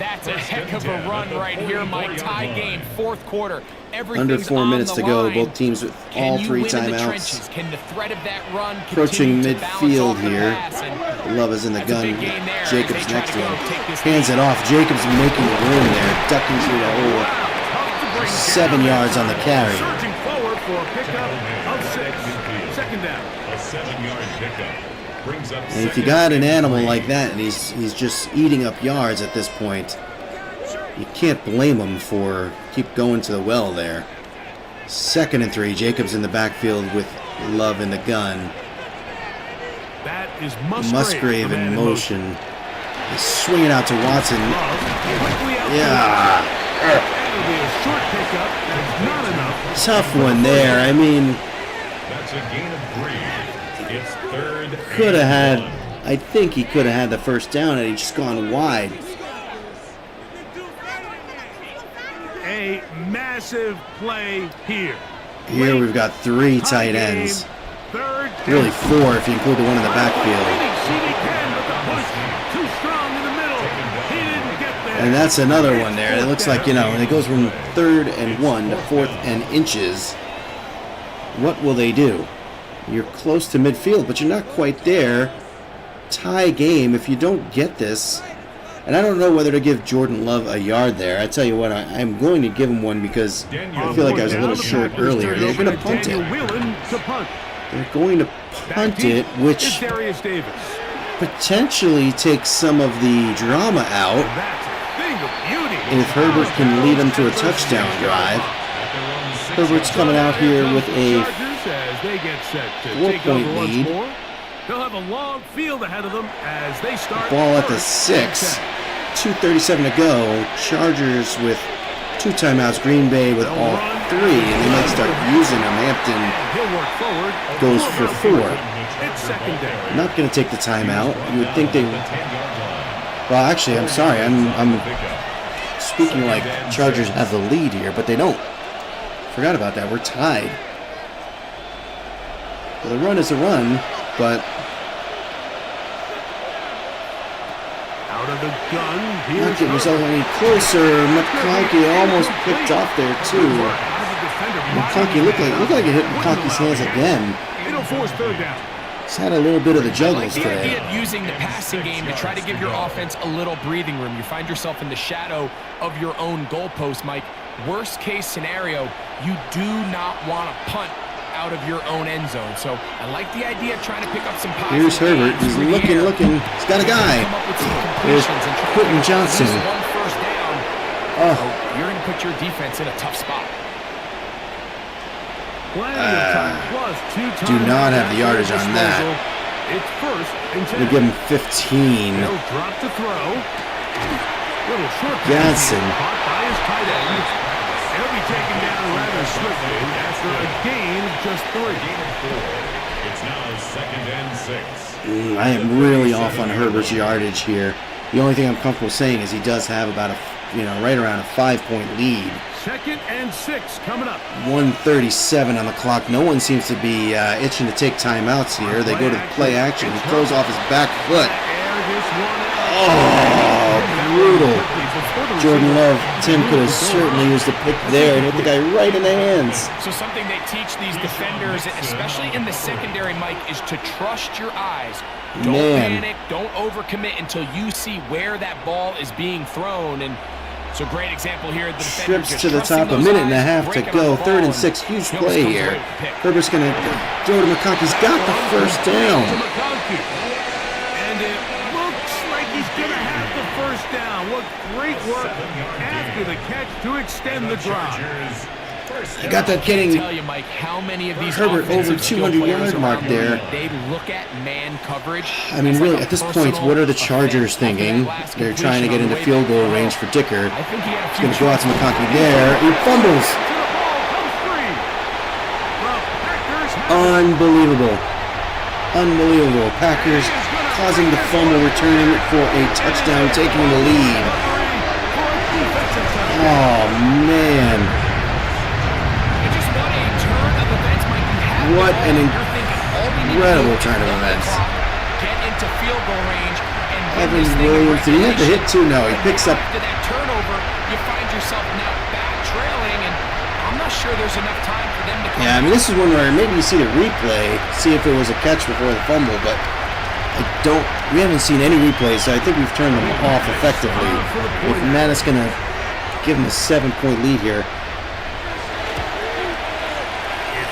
That's a heck of a run right here, Mike. Tie game, 4th quarter. Under 4 minutes to go. Both teams with all 3 timeouts. Approaching midfield here. Love is in the gun. Jacobs next to him. Hands it off. Jacobs making room there. Ducking through the hole. 7 yards on the carry. Surging forward for a pickup of 6. Second down. A 7-yard pickup brings up. And if you got an animal like that and he's just eating up yards at this point, you can't blame him for keep going to the well there. 2nd and 3. Jacobs in the backfield with Love in the gun. That is Musgrave in motion. He's swinging out to Watson. Yeah. It'll be a short pickup. That's not enough. Tough one there. I mean, That's a gain of 3. It's 3rd. could have had. I think he could have had the first down and he just gone wide. A massive play here. Here we've got 3 tight ends. Really 4 if you include the one in the backfield. And that's another one there. It looks like, and it goes from 3rd and 1 to 4th and inches. What will they do? You're close to midfield, but you're not quite there. Tie game if you don't get this. And I don't know whether to give Jordan Love a yard there. I tell you what, I'm going to give him one because I feel like I was a little short earlier. They're going to punt it. They're going to punt it, which potentially takes some of the drama out. If Herbert can lead them to a touchdown drive. Herbert's coming out here with a 4-point lead. They'll have a long field ahead of them as they start. Ball at the 6. 2:37 to go. Chargers with 2 timeouts. Green Bay with all 3, and they might start using them. Hampton He'll work forward. goes for 4. It's second down. Not going to take the timeout. You would think they. Well, actually, I'm sorry. I'm speaking like Chargers have the lead here, but they don't. Forgot about that. We're tied. Well, the run is a run, but Out of the gun. not Here's getting yourself any closer. McConkey almost picked off there too. McConkey looked like it hit McConkey's hands again. It'll force third down. He's had a little bit of the I like juggles the today. idea of using the passing game to try to give your offense a little breathing room. You find yourself in the shadow of your own goalpost, Mike. Worst case scenario, you do not want to punt out of your own end zone. So I like the idea of trying to pick up some positive. Here's Herbert. He's through the looking. air. He's got a guy. Come up with some There's completions and try to Quentin get Johnson. at least one first down. Oh, You're going to put your defense in a tough spot. Plenty of time. Plus 2 do not have the timeouts yardage at on their that. disposal. It's first and 10. we give him 15. He'll drop to throw. Little short Johnson. caught by his tight end. He'll be taken down rather swiftly after a gain of just 3. It's now second and 6. I am really off on Herbert's yardage here. The only thing I'm comfortable saying is he does have about a, right around a 5-point lead. Second and 6 coming up. 1:37 on the clock. No one seems to be itching to take timeouts here. They go to the play action. He throws off his back foot. Air this one. Oh, brutal. Jordan Love, Tim could have certainly used a pick there and hit the guy right in the hands. So something they teach these defenders, especially in the secondary, Mike, is to trust your eyes. Don't panic, don't overcommit until you see where that ball is being thrown. And so great example here. The defenders Trips just to the trusting top, a those minute and a eyes, half to breaking go. up the 3rd ball, and 6, huge Hills play comes here. away with the pick. Herbert's going to throw to McConkey. He's got the first down. McConkey. And it looks like he's going to have the first down. What great work after the catch to extend the drive. He got that I getting tell you, Mike, how many of these Herbert offensive over skill 200 players yard mark around the there. league, they look at man coverage. I mean, as really, like a at this point, personal what are the Chargers offense. After that thinking? last They're trying to get completion into on the way field goal back range for Dicker. I think he had a He's few going to go out to chances. McConkey there. He fumbles. To the ball comes free. The Packers have Unbelievable. Unbelievable. Packers causing the fumble, returning for a touchdown, taking the lead. Oh, man. It just what a turn of events, Mike. You have What the ball, an you're thinking all we need to incredible do is turn of run the events. clock, get into field goal range, and win Evan this thing in Williams, did he have the hit regulation. too? No, he picks up. After that turnover, you find yourself now back trailing, and I'm not sure there's enough time for them to come Yeah, I mean, this is one where maybe you see the replay, see if it was a catch before the fumble, but we haven't seen any replays, so I think we've turned them off effectively. If Matt is going to give him a 7-point lead here.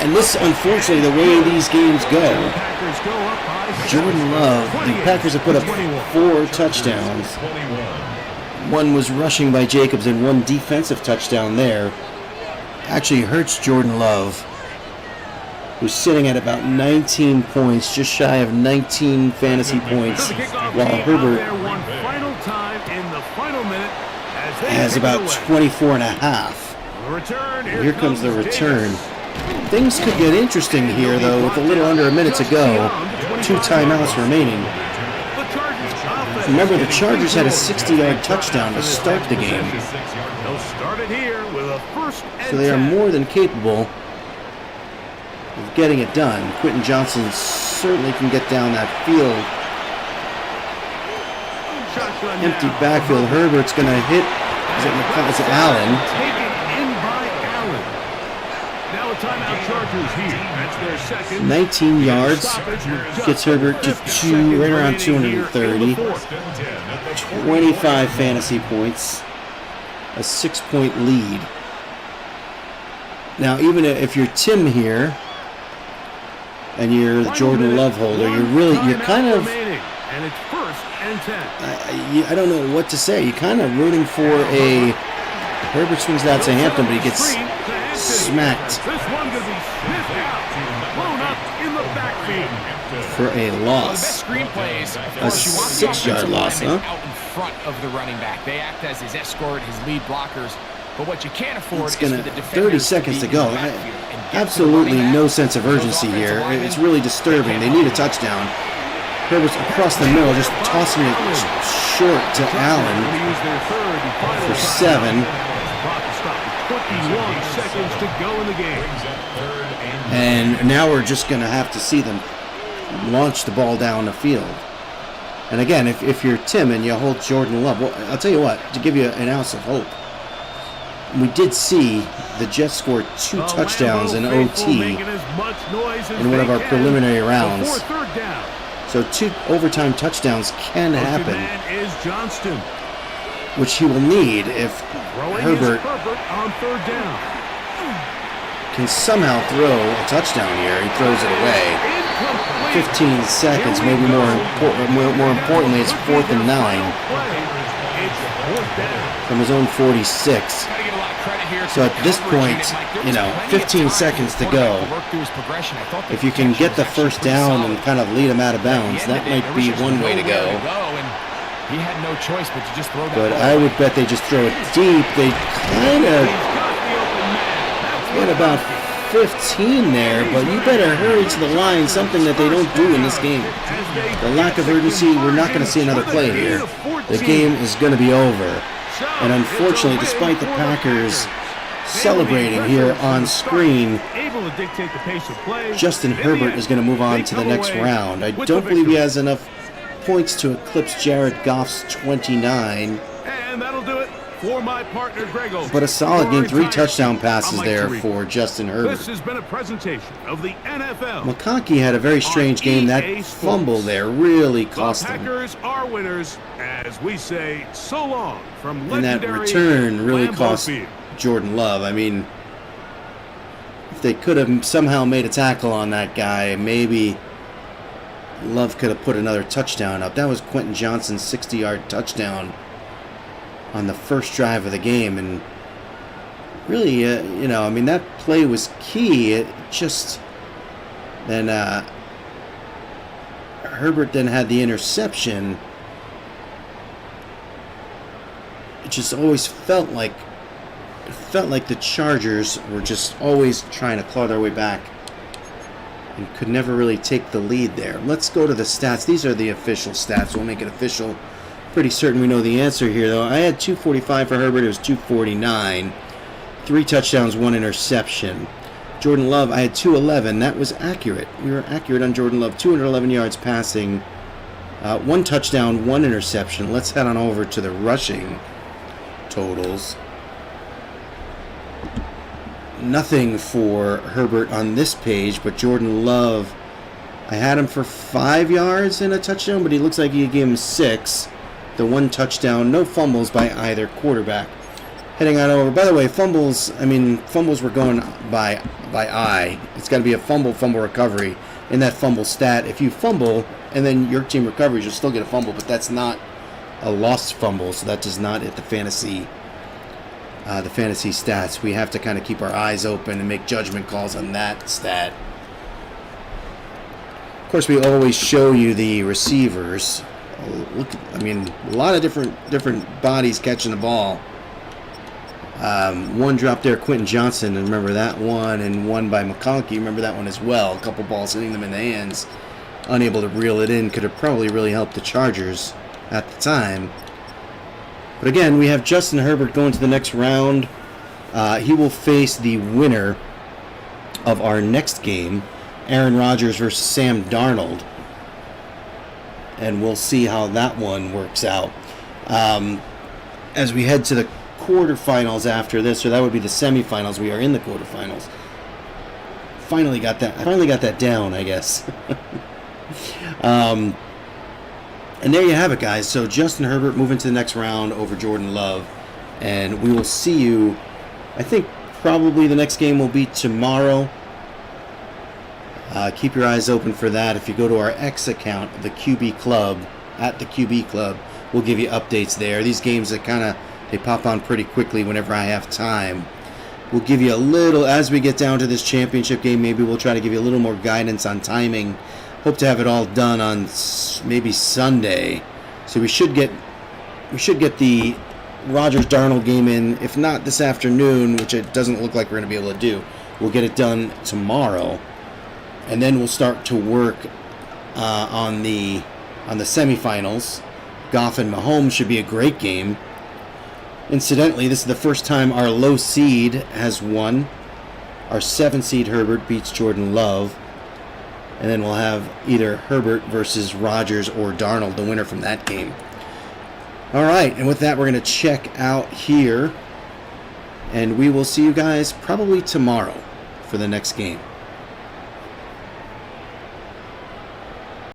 And this, unfortunately, the way these games go, Packers go up by Jordan Love, the Packers have put up 4 touchdowns. One was rushing by Jacobs and 1 defensive touchdown there. Actually hurts Jordan Love, who's sitting at about 19 points, just shy of 19 fantasy points, while Herbert one final time in the final minute as they has take it about away. 24 and a half. The return, Here comes the Davis. return. Things could get interesting here, though, with a little under a minute to go. 2 timeouts remaining. The Chargers offense Remember, the getting Chargers had a things 60-yard touchdown to start the game, They'll start it here with a first and so they are 10. more than capable of getting it done. Quentin Johnson certainly can get down that field. Shotgun Empty now. backfield. Herbert's going to hit. Is it Allen? Taken in by Allen. Now a timeout Chargers here. That's their second. 19 yards. Stoppage with just Gets Herbert to 50 seconds right around remaining here in 230. the fourth. 25 fantasy points. A 6-point lead. Now, even if you're Tim here, and you're the Jordan Love holder, you're kind of, Remaining, and it's first and 10. I don't know what to say. You're kind of rooting for a, Herbert swings that to Hampton, but he gets Screen to Anthony. smacked This one could be sniffed out. Blown up in the backfield. for a Well, the loss. best screen plays, of A course, you want the 6-yard offensive loss, linemen huh? out in front of the running back. They act as his escort, his lead blockers. But what you can't afford It's is gonna for the defenders 30 seconds to be in go. the backfield and get to the Absolutely running no back. sense of urgency Those here. offensive It's linemen, really disturbing. They need a touchdown. Herbert's across the middle, just tossing it short to Allen for 7. 21 seconds to go in the game. And now we're just going to have to see them launch the ball down the field. And again, if you're Tim and you hold Jordan Love, well, I'll tell you what, to give you an ounce of hope, we did see the Jets score 2 touchdowns in OT in one of our preliminary rounds. So 2 overtime touchdowns can happen, Is Johnston. which he will need if Herbert on 3rd down. can somehow throw a touchdown here. He throws it away. 15 seconds, maybe more importantly, it's 4th and 9 from his own 46. So at this point, 15 seconds to go. If you can get the first down and kind of lead him out of bounds, that might be one way to go. He had no choice but to just throw that But ball. I would bet they just throw it deep. They kind of get about 15 there, but you better hurry to the line, something that they don't do in this game. The lack of urgency, we're not going to see another play here. The game is going to be over. And unfortunately, despite the Packers celebrating here on screen, Justin Herbert is going to move on to the next round. I don't believe he has enough points to eclipse Jared Goff's 29. And that'll do it for my partner, Grego. But a solid game, 3 touchdown passes there for Justin This Herbert. has been a presentation of the NFL. McConkey had a very strange game. That fumble there really The cost him. Packers are winners, as we say so long from And that legendary return really Lambeau cost Field. Jordan Love. I mean, if they could have somehow made a tackle on that guy, maybe Love could have put another touchdown up. That was Quentin Johnson's 60-yard touchdown on the first drive of the game. And really, that play was key. It just... Then Herbert then had the interception. It just always felt like the Chargers were just always trying to claw their way back and could never really take the lead there. Let's go to the stats. These are the official stats. We'll make it official. Pretty certain we know the answer here, though. I had 245 for Herbert. It was 249. 3 touchdowns, 1 interception. Jordan Love, I had 211. That was accurate. We were accurate on Jordan Love. 211 yards passing. 1 touchdown, 1 interception. Let's head on over to the rushing totals. Nothing for Herbert on this page, but Jordan Love, I had him for 5 yards and a touchdown, but he looks like he gave him 6. The 1 touchdown, no fumbles by either quarterback. Heading on over. By the way, fumbles were going by eye. It's got to be a fumble recovery in that fumble stat. If you fumble and then your team recovers, you'll still get a fumble, but that's not a lost fumble, so that does not hit the fantasy stats. We have to kind of keep our eyes open and make judgment calls on that stat. Of course, we always show you the receivers. A lot of different bodies catching the ball. 1 drop there, Quentin Johnson, and remember that one, and 1 by McConkey. Remember that one as well. A couple balls hitting them in the hands, unable to reel it in. Could have probably really helped the Chargers at the time. But again, we have Justin Herbert going to the next round. He will face the winner of our next game, Aaron Rodgers versus Sam Darnold. And we'll see how that one works out. As we head to the quarterfinals after this, or that would be the semifinals. We are in the quarterfinals. Finally got that down, I guess. And there you have it, guys. So Justin Herbert moving to the next round over Jordan Love. And we will see you, I think probably the next game will be tomorrow. Keep your eyes open for that. If you go to our X account, the QB Club, at the QB Club, we'll give you updates there. These games that they pop on pretty quickly whenever I have time. We'll give you a little, as we get down to this championship game, maybe we'll try to give you a little more guidance on timing. Hope to have it all done on maybe Sunday. So we should get the Rodgers Darnold game in, if not this afternoon, which it doesn't look like we're going to be able to do. We'll get it done tomorrow, and then we'll start to work on the semifinals. Goff and Mahomes should be a great game. Incidentally, this is the first time our low seed has won. Our 7 seed Herbert beats Jordan Love. And then we'll have either Herbert versus Rodgers or Darnold, the winner from that game. All right, and with that, we're going to check out here. And we will see you guys probably tomorrow for the next game.